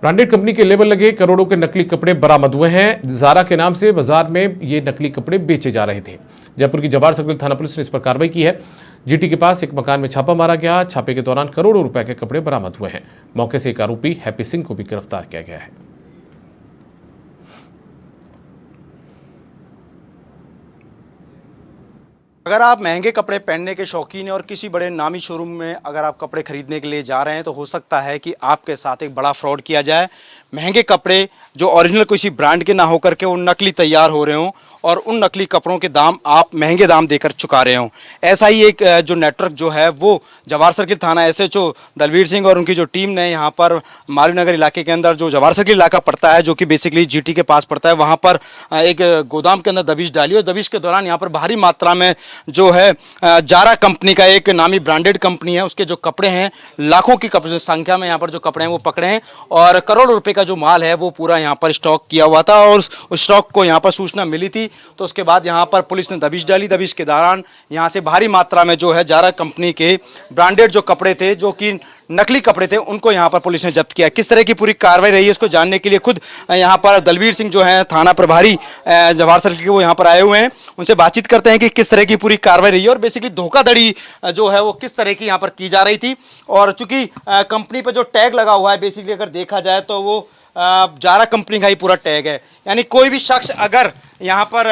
Branded company के label लगे करोड़ों के नकली कपड़े बरामद हुए हैं। ज़ारा के नाम से बाजार में ये नकली कपड़े बेचे जा रहे थे। जयपुर की जवाहर सर्किल थाना पुलिस ने इस पर कार्रवाई की है। जीटी के पास एक मकान में छापा मारा गया। छापे के दौरान करोड़ों रुपए के कपड़े बरामद हुए हैं। मौके से एक आरोपी हैप्पी सिंह को भी गिरफ्तार किया गया है। अगर आप महंगे कपड़े पहनने के शौकीन हैं और किसी बड़े नामी शोरूम में अगर आप कपड़े खरीदने के लिए जा रहे हैं तो हो सकता है कि आपके साथ एक बड़ा फ्रॉड किया जाए। महंगे कपड़े जो ओरिजिनल किसी ब्रांड के ना होकर के वो नकली तैयार हो रहे हों और उन नकली कपड़ों के दाम आप महंगे दाम देकर चुका रहे हों। ऐसा ही एक जो नेटवर्क जो है वो जवाहर सर्किल थाना एसएचओ दलवीर सिंह और उनकी जो टीम ने यहाँ पर मालवीय इलाके के अंदर जो जवाहर सर्किल इलाका पड़ता है जो कि बेसिकली जीटी के पास पड़ता है, वहाँ पर एक गोदाम के अंदर दबिश डाली और दबिश के दौरान यहाँ पर भारी मात्रा में जो है जारा कंपनी का एक नामी ब्रांडेड कंपनी है उसके जो कपड़े हैं लाखों की संख्या में यहाँ पर जो कपड़े हैं वो पकड़े हैं और करोड़ों रुपए का जो माल है वो पूरा यहाँ पर स्टॉक किया हुआ था और उस स्टॉक को यहाँ पर सूचना मिली थी तो उसके बाद यहाँ पर पुलिस ने दबिश डाली। दबिश के दौरान यहाँ से भारी मात्रा में जो है जारा कंपनी के ब्रांडेड जो कपड़े थे जो कि नकली कपड़े थे उनको यहाँ पर पुलिस ने जब्त किया। किस तरह की पूरी कार्रवाई रही है इसको जानने के लिए खुद यहाँ पर दलवीर सिंह जो है थाना प्रभारी जवाहर सर्किल के वो यहाँ पर आए हुए हैं। उनसे बातचीत करते हैं कि किस तरह की पूरी कार्रवाई रही है और बेसिकली धोखाधड़ी जो है वो किस तरह की यहाँ पर की जा रही थी। और चूंकि कंपनी पर जो टैग लगा हुआ है बेसिकली अगर देखा जाए तो वो जारा कंपनी का ही पूरा टैग है, यानी कोई भी शख्स अगर यहाँ पर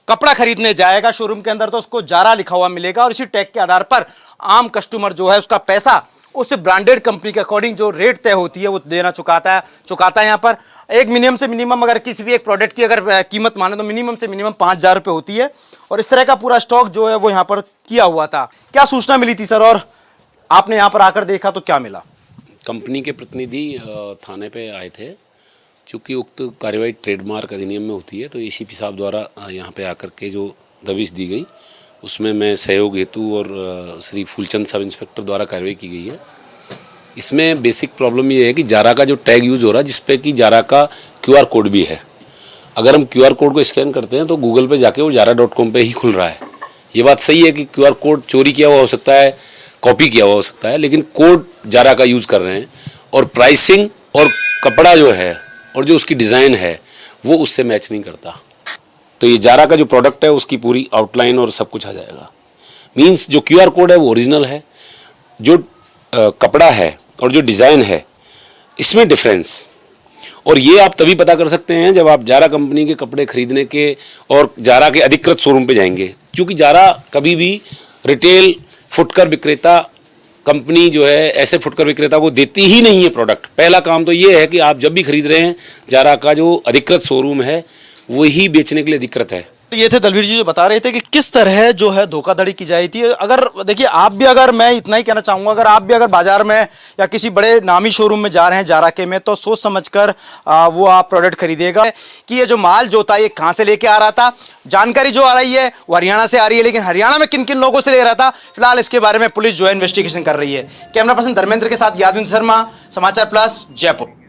कपड़ा खरीदने जाएगा शोरूम के अंदर तो उसको जारा लिखा हुआ मिलेगा और इसी टैग के आधार पर आम कस्टमर जो है उसका पैसा उस ब्रांडेड कंपनी के अकॉर्डिंग जो रेट तय होती है वो देना चुकाता है। यहाँ पर एक मिनिमम से मिनिमम अगर किसी भी एक प्रोडक्ट की अगर कीमत माने तो मिनिमम से मिनिमम 5,000 रुपये होती है और इस तरह का पूरा स्टॉक जो है वो यहाँ पर किया हुआ था। क्या सूचना मिली थी सर और आपने यहाँ पर आकर देखा तो क्या मिला? कंपनी के प्रतिनिधि थाने पे आए थे। चूँकि उक्त कार्रवाई ट्रेडमार्क अधिनियम में होती है तो एसीपी साहब द्वारा यहाँ पे आकर के जो दबिश दी गई उसमें मैं सहयोग हेतु और श्री फूलचंद सब इंस्पेक्टर द्वारा कार्रवाई की गई है। इसमें बेसिक प्रॉब्लम ये है कि जारा का जो टैग यूज हो रहा है जिसपे कि जारा का QR कोड भी है। अगर हम QR कोड को स्कैन करते हैं तो गूगल पे जाके वो jara.com पे ही खुल रहा है। ये बात सही है कि QR कोड चोरी किया हुआ हो सकता है, कॉपी किया हुआ हो सकता है, लेकिन कोड जारा का यूज़ कर रहे हैं और प्राइसिंग और कपड़ा जो है और जो उसकी डिज़ाइन है वो उससे मैच नहीं करता। तो ये जारा का जो प्रोडक्ट है उसकी पूरी आउटलाइन और सब कुछ आ जाएगा। मींस जो QR कोड है वो ओरिजिनल है, जो कपड़ा है और जो डिज़ाइन है इसमें डिफरेंस। और ये आप तभी पता कर सकते हैं जब आप जारा कंपनी के कपड़े खरीदने के और जारा के अधिकृत शोरूम पे जाएंगे, क्योंकि जारा कभी भी रिटेल फुटकर विक्रेता कंपनी जो है ऐसे फुटकर विक्रेता को देती ही नहीं है प्रोडक्ट। पहला काम तो ये है कि आप जब भी खरीद रहे हैं जारा का जो अधिकृत शोरूम है वही बेचने के लिए अधिकृत है। ये थे दलवीर जी जो बता रहे थे कि किस तरह जो है धोखाधड़ी की जाती थी। अगर देखिए आप भी, अगर मैं इतना ही कहना चाहूँगा, अगर आप भी अगर बाजार में या किसी बड़े नामी शोरूम में जा रहे हैं जारा के में तो सोच समझकर वो आप प्रोडक्ट खरीदेगा कि ये जो माल जो था ये कहाँ से लेके आ रहा था। जानकारी जो आ रही है वो हरियाणा से आ रही है, लेकिन हरियाणा में किन किन लोगों से ले रहा था फिलहाल इसके बारे में पुलिस जो है इन्वेस्टिगेशन कर रही है। कैमरा पर्सन धर्मेंद्र के साथ यादविंद्र शर्मा, समाचार प्लस, जयपुर।